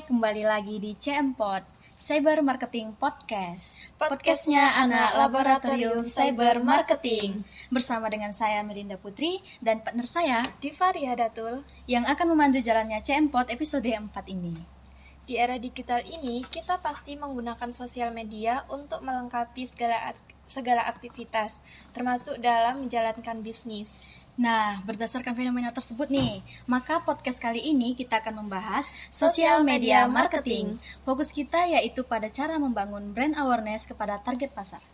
kembali lagi di CMPod, Cyber Marketing Podcast. Podcastnya anak laboratorium Cyber Marketing. Bersama dengan saya Melinda Putri dan partner saya Diva Riyadatul yang akan memandu jalannya CMPod episode 4 ini. Di era digital ini, kita pasti menggunakan sosial media untuk melengkapi segala aktivitas, termasuk dalam menjalankan bisnis. Nah, berdasarkan fenomena tersebut nih, maka podcast kali ini kita akan membahas sosial media marketing. Fokus kita yaitu pada cara membangun brand awareness kepada target pasar.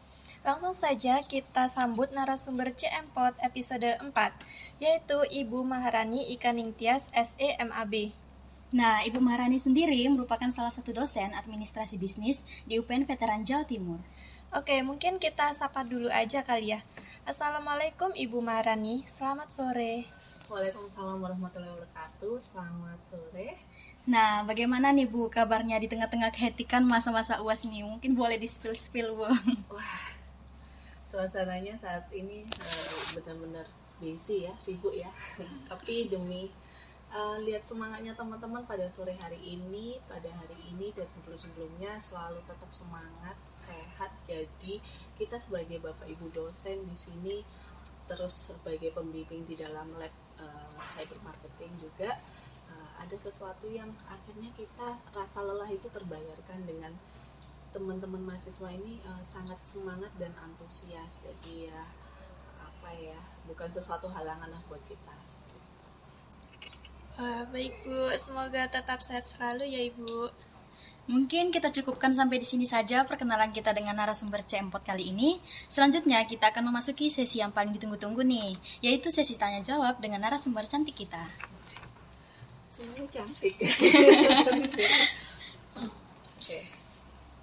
Langsung saja kita sambut narasumber CMPod episode 4, yaitu Ibu Maharani Ikaning Tias, SE MAB. Nah, Ibu Maharani sendiri merupakan salah satu dosen administrasi bisnis di UPN Veteran Jawa Timur. Oke, mungkin kita sapa dulu aja kali ya. Assalamualaikum Ibu Maharani, selamat sore. Waalaikumsalam warahmatullahi wabarakatuh, selamat sore. Nah, bagaimana nih Bu kabarnya di tengah-tengah kehetikan masa-masa UAS ini? Mungkin boleh di-spill Bu. Wah, suasananya saat ini benar-benar busy ya, sibuk ya. Tapi demi lihat semangatnya teman-teman pada sore hari ini, pada hari ini dan sebelum-sebelumnya selalu tetap semangat, sehat. Jadi kita sebagai Bapak Ibu dosen di sini terus sebagai pembimbing di dalam lab cyber marketing juga ada sesuatu yang akhirnya kita rasa lelah itu terbayarkan dengan teman-teman mahasiswa ini sangat semangat dan antusias. Jadi ya bukan sesuatu halangan lah buat kita. Baik Bu, semoga tetap sehat selalu ya Ibu. Mungkin kita cukupkan sampai di sini saja perkenalan kita dengan narasumber CMPod kali ini. Selanjutnya kita akan memasuki sesi yang paling ditunggu-tunggu nih, yaitu sesi tanya jawab dengan narasumber cantik kita. Semuanya cantik. Oke.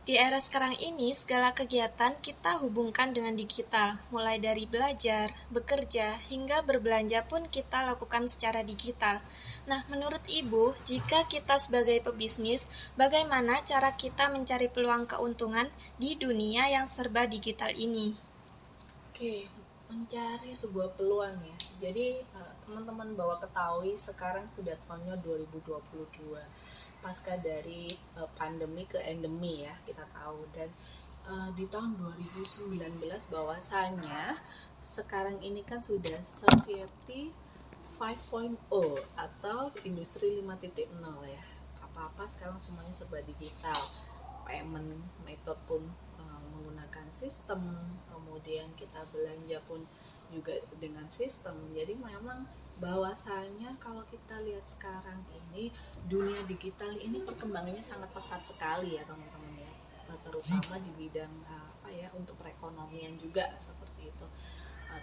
Di era sekarang ini, segala kegiatan kita hubungkan dengan digital, mulai dari belajar, bekerja, hingga berbelanja pun kita lakukan secara digital. Nah, menurut Ibu, jika kita sebagai pebisnis, bagaimana cara kita mencari peluang keuntungan di dunia yang serba digital ini? Oke, mencari sebuah peluang ya. Jadi teman-teman bahwa ketahui sekarang sudah tahunnya 2022. Pasca dari pandemi ke endemi ya kita tahu, dan di tahun 2019 bahwasanya sekarang ini kan sudah Society 5.0 atau industri 5.0 ya, apa-apa sekarang semuanya serba digital, payment method pun menggunakan sistem, kemudian kita belanja pun juga dengan sistem. Jadi memang bahwasanya kalau kita lihat sekarang ini dunia digital ini perkembangannya sangat pesat sekali ya teman-teman ya, terutama di bidang untuk perekonomian juga seperti itu.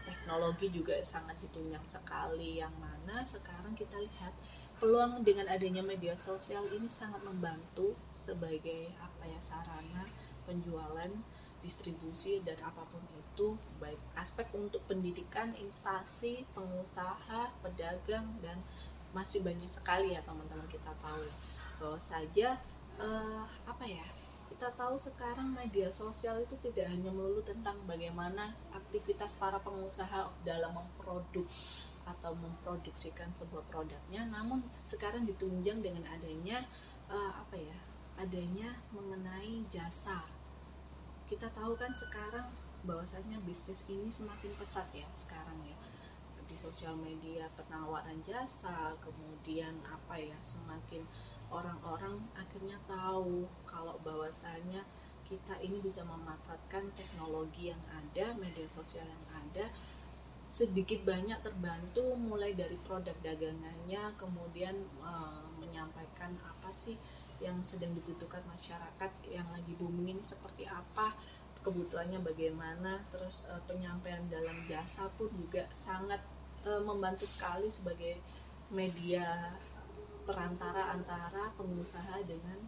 Teknologi juga sangat ditunjang sekali, yang mana sekarang kita lihat peluang dengan adanya media sosial ini sangat membantu sebagai sarana penjualan, distribusi dan apapun itu, baik aspek untuk pendidikan, instansi, pengusaha, pedagang, dan masih banyak sekali ya teman-teman. Kita tahu bahwa saja kita tahu sekarang media sosial itu tidak hanya melulu tentang bagaimana aktivitas para pengusaha dalam memproduk atau memproduksikan sebuah produknya, namun sekarang ditunjang dengan adanya adanya mengenai jasa. Kita tahu kan sekarang bahwasanya bisnis ini semakin pesat ya sekarang ya, di sosial media, penawaran jasa, kemudian semakin orang-orang akhirnya tahu kalau bahwasanya kita ini bisa memanfaatkan teknologi yang ada, media sosial yang ada, sedikit banyak terbantu mulai dari produk dagangannya, kemudian menyampaikan apa sih yang sedang dibutuhkan masyarakat yang lagi booming seperti apa, kebutuhannya bagaimana, terus penyampaian dalam jasa pun juga sangat membantu sekali sebagai media perantara antara pengusaha dengan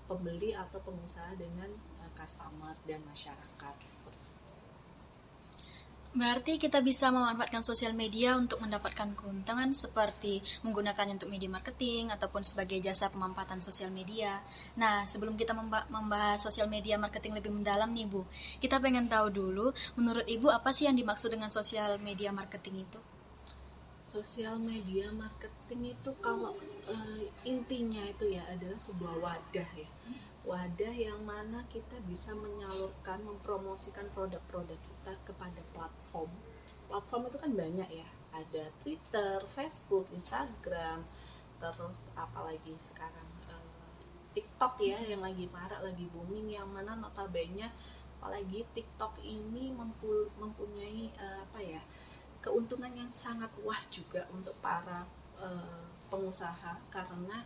pembeli atau pengusaha dengan customer dan masyarakat seperti itu. Berarti kita bisa memanfaatkan sosial media untuk mendapatkan keuntungan seperti menggunakannya untuk media marketing ataupun sebagai jasa pemampatan sosial media. Nah, sebelum kita membahas sosial media marketing lebih mendalam nih Bu, kita pengen tahu dulu, menurut Ibu apa sih yang dimaksud dengan sosial media marketing itu? Sosial media marketing itu kalau intinya itu ya adalah sebuah wadah ya. Wadah yang mana kita bisa menyalurkan, mempromosikan produk-produk kita kepada platform. Platform itu kan banyak ya. Ada Twitter, Facebook, Instagram, terus apalagi sekarang TikTok ya yang lagi marak, lagi booming, yang mana notabene apalagi TikTok ini mempunyai keuntungan yang sangat wah juga untuk para pengusaha, karena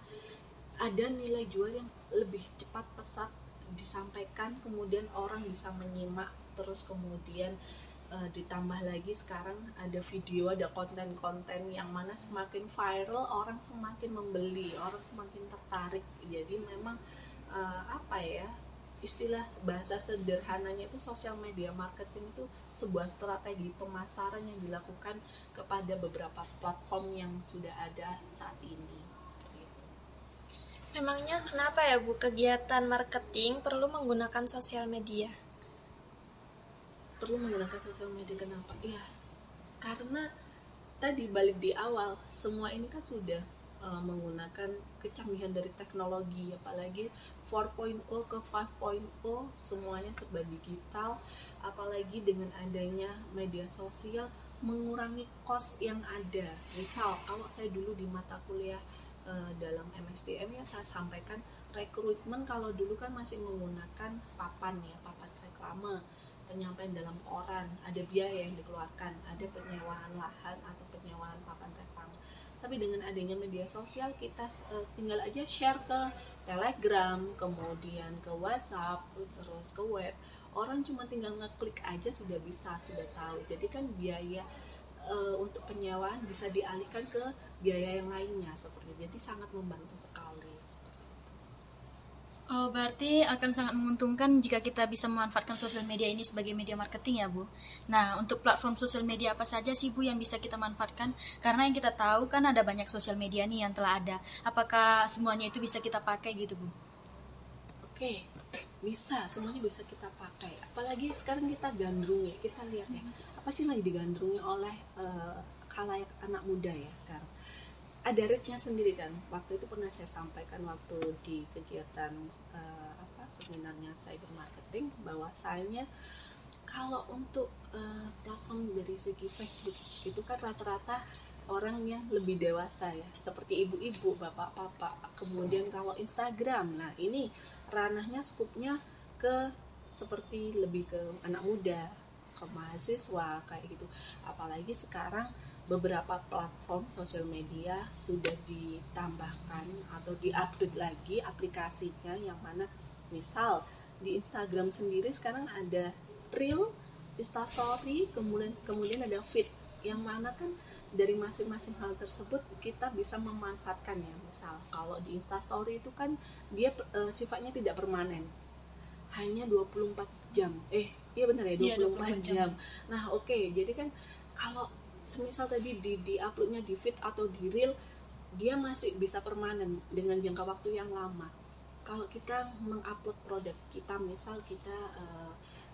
ada nilai jual yang lebih cepat pesat disampaikan, kemudian orang bisa menyimak, terus kemudian ditambah lagi sekarang ada video, ada konten-konten yang mana semakin viral orang semakin membeli, orang semakin tertarik. Jadi memang istilah bahasa sederhananya itu sosial media marketing itu sebuah strategi pemasaran yang dilakukan kepada beberapa platform yang sudah ada saat ini. Seperti itu. Memangnya kenapa ya Bu kegiatan marketing perlu menggunakan sosial media? Perlu menggunakan sosial media kenapa? Ya, karena tadi balik di awal, semua ini kan sudah menggunakan kecanggihan dari teknologi, apalagi 4.0 ke 5.0 semuanya serba digital, apalagi dengan adanya media sosial mengurangi cost yang ada. Misal kalau saya dulu di mata kuliah dalam MSDM ya, saya sampaikan rekrutmen kalau dulu kan masih menggunakan papan reklame, penyampaian dalam koran, ada biaya yang dikeluarkan, ada penyewaan lahan atau penyewaan papan reklame. Tapi dengan adanya media sosial kita tinggal aja share ke Telegram, kemudian ke WhatsApp, terus ke web. Orang cuma tinggal ngeklik aja sudah tahu. Jadi kan biaya untuk penyewaan bisa dialihkan ke biaya yang lainnya seperti itu. Jadi sangat membantu sekali. Oh, berarti akan sangat menguntungkan jika kita bisa memanfaatkan sosial media ini sebagai media marketing ya, Bu. Nah, untuk platform sosial media apa saja sih, Bu, yang bisa kita manfaatkan? Karena yang kita tahu kan ada banyak sosial media nih yang telah ada. Apakah semuanya itu bisa kita pakai gitu, Bu? Oke, bisa, semuanya bisa kita pakai. Apalagi sekarang kita gandrung ya, kita lihat ya, apa sih yang digandrungi oleh khalayak anak muda ya, sekarang. Ada rate-nya sendiri kan. Waktu itu pernah saya sampaikan waktu di kegiatan seminarnya cyber marketing, bahwasanya kalau untuk platform dari segi Facebook itu kan rata-rata orang yang lebih dewasa ya, seperti ibu-ibu, bapak-bapak. Kemudian kalau Instagram, nah ini ranahnya skupnya ke seperti lebih ke anak muda, ke mahasiswa kayak gitu. Apalagi sekarang beberapa platform sosial media sudah ditambahkan atau diupdate lagi aplikasinya, yang mana misal di Instagram sendiri sekarang ada Reel, Instastory, kemudian ada Feed, yang mana kan dari masing-masing hal tersebut kita bisa memanfaatkannya. Misal kalau di Instastory itu kan dia sifatnya tidak permanen, hanya 24 jam. Iya benar ya, 24 jam. Nah, oke. Jadi kan kalau semisal tadi di uploadnya di feed atau di reel, dia masih bisa permanen dengan jangka waktu yang lama. Kalau kita mengupload produk kita, misal kita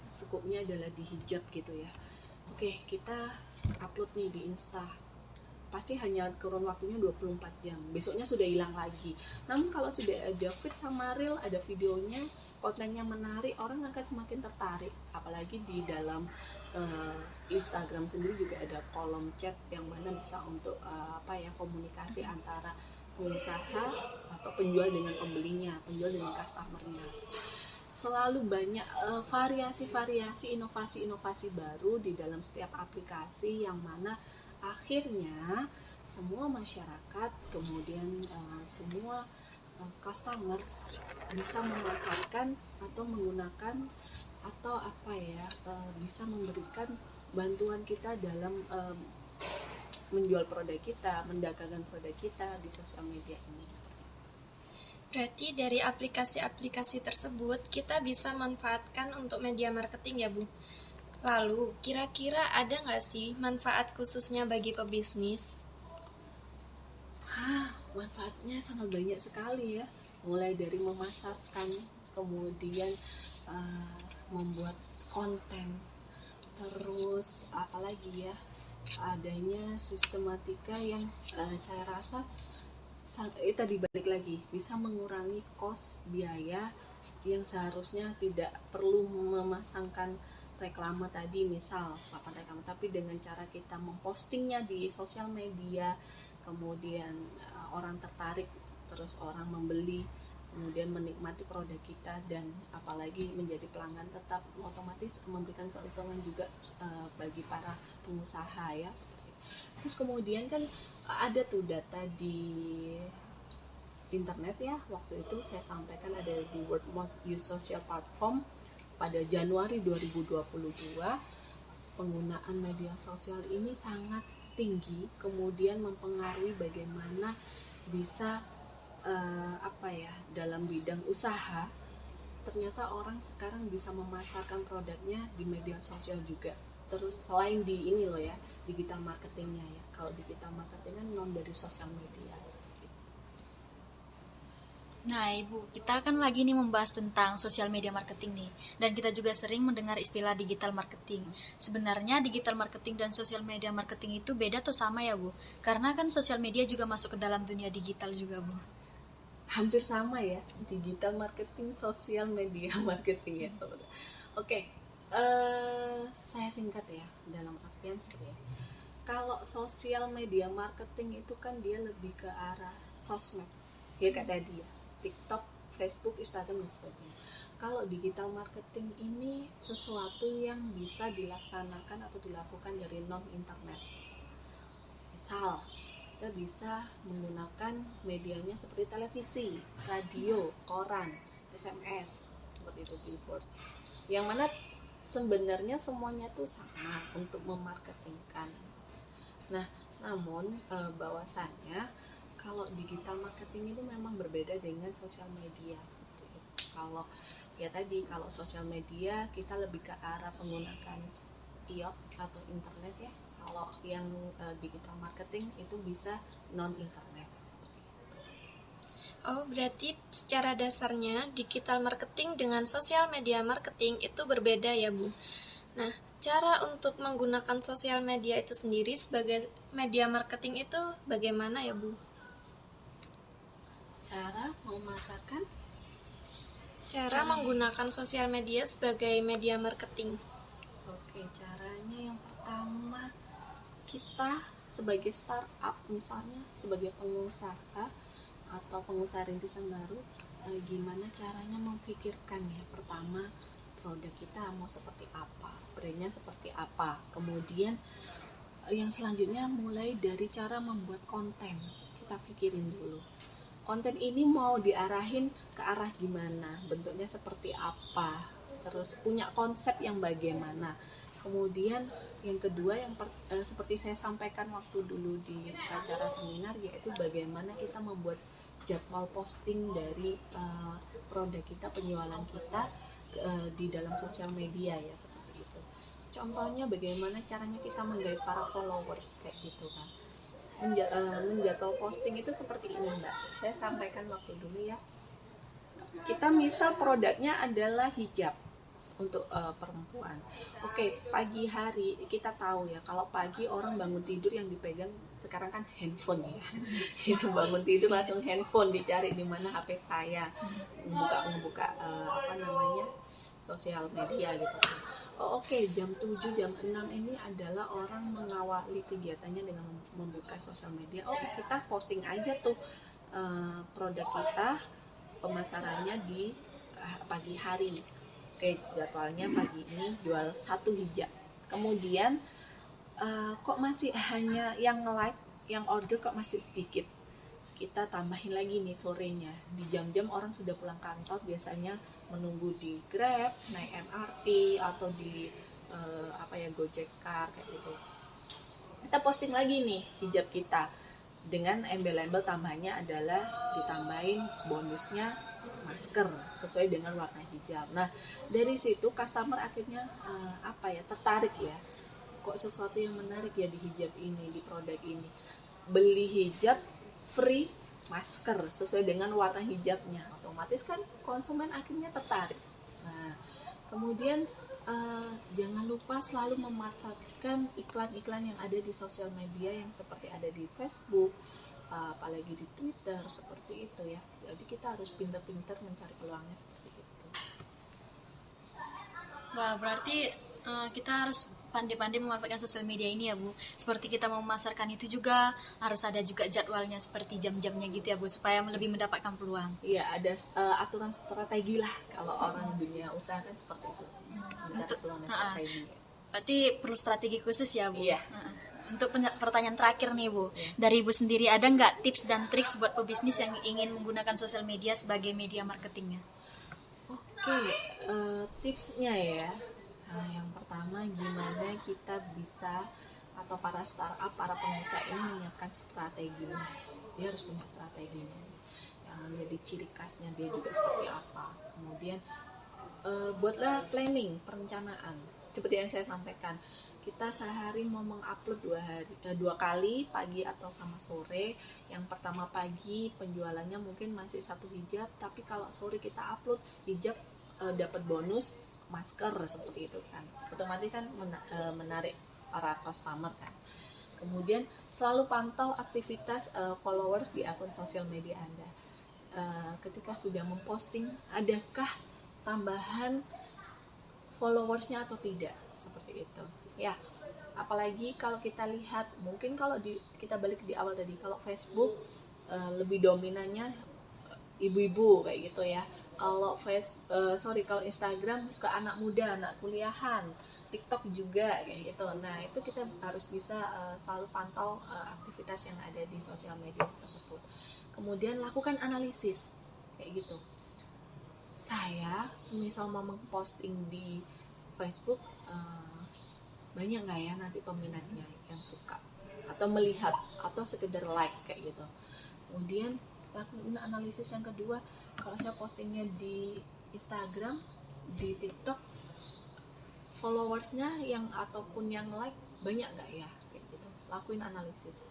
skupnya adalah di hijab gitu ya, oke, kita upload nih di Insta, pasti hanya kurun waktunya 24 jam, besoknya sudah hilang lagi. Namun kalau sudah ada feed sama reel, ada videonya, kontennya menarik, orang akan semakin tertarik. Apalagi di dalam Instagram sendiri juga ada kolom chat yang mana bisa untuk komunikasi antara pengusaha atau penjual dengan pembelinya, penjual dengan customernya. Selalu banyak variasi-variasi, inovasi-inovasi baru di dalam setiap aplikasi, yang mana akhirnya semua masyarakat, kemudian semua customer bisa memanfaatkan atau menggunakan atau bisa memberikan bantuan kita dalam menjual produk kita, mendagangkan produk kita di sosial media ini. Berarti dari aplikasi-aplikasi tersebut kita bisa manfaatkan untuk media marketing ya, Bu. Lalu, kira-kira ada nggak sih manfaat khususnya bagi pebisnis? Manfaatnya sangat banyak sekali ya. Mulai dari memasarkan, kemudian membuat konten, terus apalagi ya, adanya sistematika yang saya rasa tadi balik lagi bisa mengurangi kos biaya yang seharusnya tidak perlu memasangkan reklame tadi, misal papan reklame, tapi dengan cara kita mempostingnya di sosial media, kemudian orang tertarik, terus orang membeli, kemudian menikmati produk kita, dan apalagi menjadi pelanggan tetap, otomatis memberikan keuntungan juga bagi para pengusaha ya, seperti itu. Terus kemudian kan ada tuh data di internet ya, waktu itu saya sampaikan ada di World Most Used Social Platform pada Januari 2022, penggunaan media sosial ini sangat tinggi, kemudian mempengaruhi bagaimana bisa dalam bidang usaha. Ternyata orang sekarang bisa memasarkan produknya di media sosial juga. Terus selain di ini loh ya, digital marketingnya ya. Kalau digital marketing kan non dari sosial media seperti itu. Nah, Ibu, kita kan lagi nih membahas tentang sosial media marketing nih. Dan kita juga sering mendengar istilah digital marketing. Sebenarnya digital marketing dan sosial media marketing itu beda atau sama ya, Bu? Karena kan sosial media juga masuk ke dalam dunia digital juga, Bu. Hampir sama ya, digital marketing, sosial media marketing ya. Oke, saya singkat ya, dalam artian seperti ini. Kalau sosial media marketing itu kan dia lebih ke arah sosmed, ya kayak tadi ya, TikTok, Facebook, Instagram dan sebagainya. Kalau digital marketing ini sesuatu yang bisa dilaksanakan atau dilakukan dari non internet. Misal kita bisa menggunakan medianya seperti televisi, radio, koran, SMS, seperti itu, billboard. Yang mana sebenarnya semuanya tuh sama untuk memarketingkan. Nah, namun bahwasannya kalau digital marketing itu memang berbeda dengan sosial media seperti itu. Kalau ya tadi, kalau sosial media kita lebih ke arah menggunakan IOT atau internet ya. Kalau yang digital marketing itu bisa non internet seperti itu. Oh, berarti secara dasarnya digital marketing dengan sosial media marketing itu berbeda ya, Bu. Nah, cara untuk menggunakan sosial media itu sendiri sebagai media marketing itu bagaimana ya, Bu? Cara memasarkan? Cara menggunakan sosial media sebagai media marketing. Oke, caranya yang pertama, kita sebagai startup, misalnya sebagai pengusaha atau pengusaha rintisan baru, gimana caranya memfikirkan ya, pertama produk kita mau seperti apa, brandnya seperti apa, kemudian yang selanjutnya mulai dari cara membuat konten. Kita pikirin dulu, konten ini mau diarahin ke arah gimana, bentuknya seperti apa, terus punya konsep yang bagaimana. Kemudian yang kedua, seperti saya sampaikan waktu dulu di acara seminar, yaitu bagaimana kita membuat jadwal posting dari produk kita, penjualan kita di dalam sosial media ya, seperti itu. Contohnya bagaimana caranya kita menggait para followers kayak gitu kan. Menjadwal posting itu seperti ini, Mbak. Saya sampaikan waktu dulu ya. Kita misal produknya adalah hijab untuk perempuan. Oke, pagi hari kita tahu ya, kalau pagi orang bangun tidur yang dipegang sekarang kan handphone ya. Kita bangun tidur langsung handphone, dicari di mana HP saya, membuka sosial media gitu. Oke, jam 7, jam 6 ini adalah orang mengawali kegiatannya dengan membuka sosial media. Kita posting aja tuh produk kita, pemasarannya di pagi hari. Oke, jadwalnya pagi ini jual 1 hijab. Kemudian kok masih hanya yang like, yang order kok masih sedikit. Kita tambahin lagi nih sorenya. Di jam-jam orang sudah pulang kantor, biasanya menunggu di Grab, naik MRT atau di Gojek Car kayak gitu. Kita posting lagi nih hijab kita dengan embel-embel, tambahannya adalah ditambahin bonusnya masker sesuai dengan warna hijab. Nah, dari situ customer akhirnya tertarik ya. Kok sesuatu yang menarik ya di hijab ini, di produk ini. Beli hijab free masker sesuai dengan warna hijabnya. Otomatis kan konsumen akhirnya tertarik. Nah, kemudian Jangan lupa selalu memanfaatkan iklan-iklan yang ada di sosial media yang seperti ada di Facebook, apalagi di Twitter, seperti itu ya. Jadi kita harus pintar-pintar mencari peluangnya seperti itu. Wah, berarti kita harus pandai-pandai memanfaatkan sosial media ini ya Bu. Seperti kita mau memasarkan itu juga harus ada juga jadwalnya seperti jam-jamnya gitu ya Bu, supaya lebih mendapatkan peluang. Iya, ada aturan strategi lah kalau orang dunia usaha kan seperti itu. Mencari Untuk peluangnya uh-uh. strategi. Berarti perlu strategi khusus ya Bu. Iya. Untuk pertanyaan terakhir nih Bu, dari Ibu sendiri ada nggak tips dan triks buat pebisnis yang ingin menggunakan sosial media sebagai media marketingnya? Oke, tipsnya ya. Nah, yang pertama gimana kita bisa atau para startup, para pengusaha ini menyiapkan strateginya. Dia harus punya strateginya. Yang menjadi ciri khasnya dia juga seperti apa. Kemudian buatlah planning, perencanaan. Seperti yang saya sampaikan, kita sehari mau mengupload 2 kali, pagi atau sama sore. Yang pertama pagi penjualannya mungkin masih 1 hijab, tapi kalau sore kita upload hijab dapat bonus masker seperti itu kan. Otomatis kan menarik para customer kan. Kemudian selalu pantau aktivitas followers di akun sosial media Anda. Ketika sudah memposting, adakah tambahan followersnya atau tidak, seperti itu ya. Apalagi kalau kita lihat, mungkin kalau kita balik di awal tadi, kalau Facebook lebih dominannya ibu-ibu kayak gitu ya. Kalau kalau Instagram ke anak muda, anak kuliahan, TikTok juga kayak gitu. Nah, itu kita harus bisa selalu pantau aktivitas yang ada di sosial media tersebut. Kemudian lakukan analisis kayak gitu. Saya semisal mau memposting di Facebook, banyak nggak ya nanti peminatnya yang suka atau melihat atau sekedar like kayak gitu. Kemudian lakukan analisis yang kedua, kalau saya postingnya di Instagram, di TikTok, followersnya yang ataupun yang like banyak nggak ya kayak gitu. Lakuin analisis.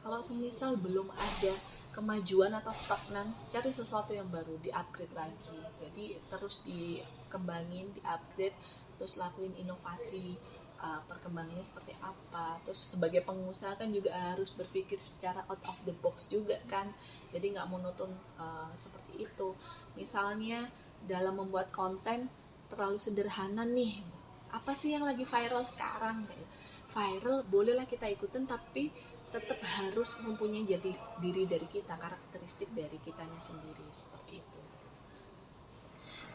Kalau semisal belum ada kemajuan atau stagnan, cari sesuatu yang baru, di-upgrade lagi. Jadi terus dikembangin, di-upgrade, terus lakuin inovasi, perkembangannya seperti apa. Terus sebagai pengusaha kan juga harus berpikir secara out of the box juga kan. Jadi nggak monoton seperti itu. Misalnya dalam membuat konten terlalu sederhana nih. Apa sih yang lagi viral sekarang? Viral bolehlah kita ikutin, tapi tetap harus mempunyai jati diri dari kita, karakteristik dari kitanya sendiri, seperti itu.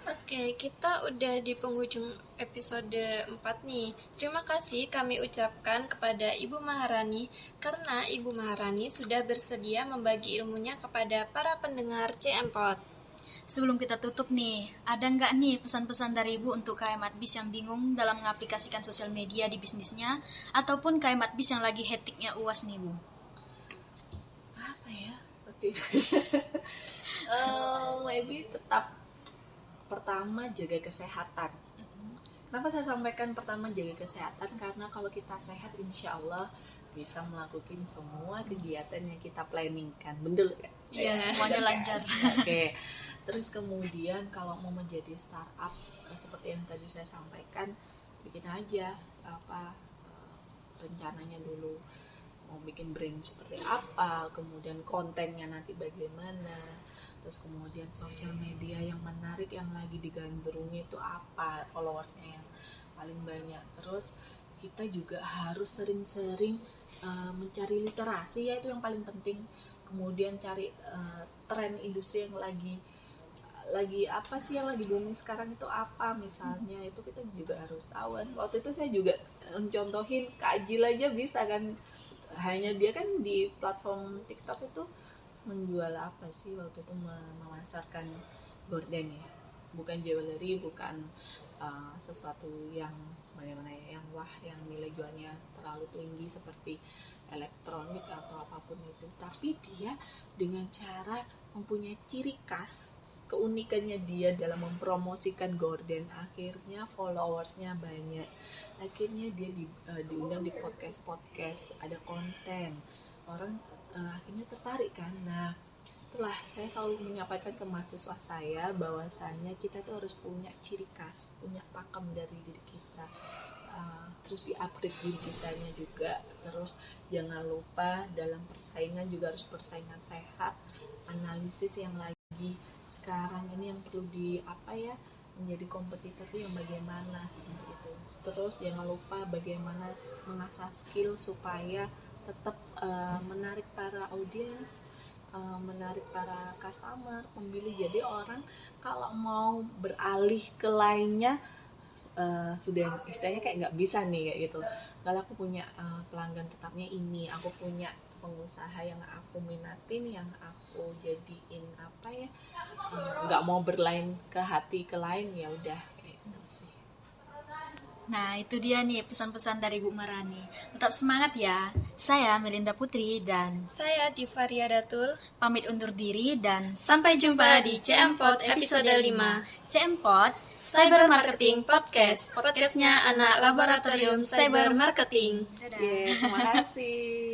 Oke, kita udah di penghujung episode 4 nih. Terima kasih kami ucapkan kepada Ibu Maharani karena Ibu Maharani sudah bersedia membagi ilmunya kepada para pendengar CMPod. Sebelum kita tutup nih, ada nggak nih pesan-pesan dari Ibu untuk KM Adbis yang bingung dalam mengaplikasikan sosial media di bisnisnya, ataupun KM Adbis yang lagi hektiknya UAS nih Bu? Apa ya? Maybe tetap pertama jaga kesehatan. Kenapa saya sampaikan pertama jaga kesehatan? Karena kalau kita sehat, insya Allah bisa melakukan semua kegiatan yang kita planningkan. Bener ya? Iya, semuanya lancar. Oke. Terus kemudian kalau mau menjadi startup, seperti yang tadi saya sampaikan, bikin aja rencananya dulu. Mau bikin brand seperti apa, kemudian kontennya nanti bagaimana, terus kemudian sosial media yang menarik yang lagi digandrungi itu apa, followersnya yang paling banyak. Terus kita juga harus sering-sering mencari literasi, ya itu yang paling penting. Kemudian cari tren industri yang lagi apa sih yang lagi booming sekarang itu apa, misalnya itu kita juga harus tahu kan. Waktu itu saya juga contohin Kak Ajil aja bisa kan, hanya dia kan di platform TikTok itu menjual apa sih waktu itu, memasarkan gorden ya, bukan jewelry, bukan sesuatu yang mana-mana yang wah yang nilai jualnya terlalu tinggi seperti elektronik atau apapun itu, tapi dia dengan cara mempunyai ciri khas, keunikannya dia dalam mempromosikan gorden, akhirnya followersnya banyak, akhirnya dia diundang di podcast, ada konten, orang akhirnya tertarik kan. Nah itulah saya selalu menyampaikan ke mahasiswa saya bahwasanya kita tuh harus punya ciri khas, punya pakem dari diri kita. Terus di-upgrade diri kitanya juga. Terus jangan lupa dalam persaingan juga harus persaingan sehat. Analisis yang lagi sekarang ini yang perlu menjadi kompetitor itu yang bagaimana seperti itu. Terus jangan lupa bagaimana mengasah skill supaya tetap menarik para audiens, menarik para customer, pembeli. Jadi orang kalau mau beralih ke lainnya sudah istilahnya kayak nggak bisa nih kayak gitu. Kalau aku punya pelanggan tetapnya ini, aku punya pengusaha yang aku minatin, yang aku jadiin nggak mau berlain ke hati ke lain, ya udah kayak gitu sih. Nah, itu dia nih pesan-pesan dari Bu Marani. Tetap semangat ya. Saya Melinda Putri dan Saya Diva Riadatul. pamit undur diri dan Sampai jumpa di CMPod episode 5. CMPod Cyber Marketing Podcast. Podcastnya anak laboratorium Cyber Marketing. Dadah. Terima kasih.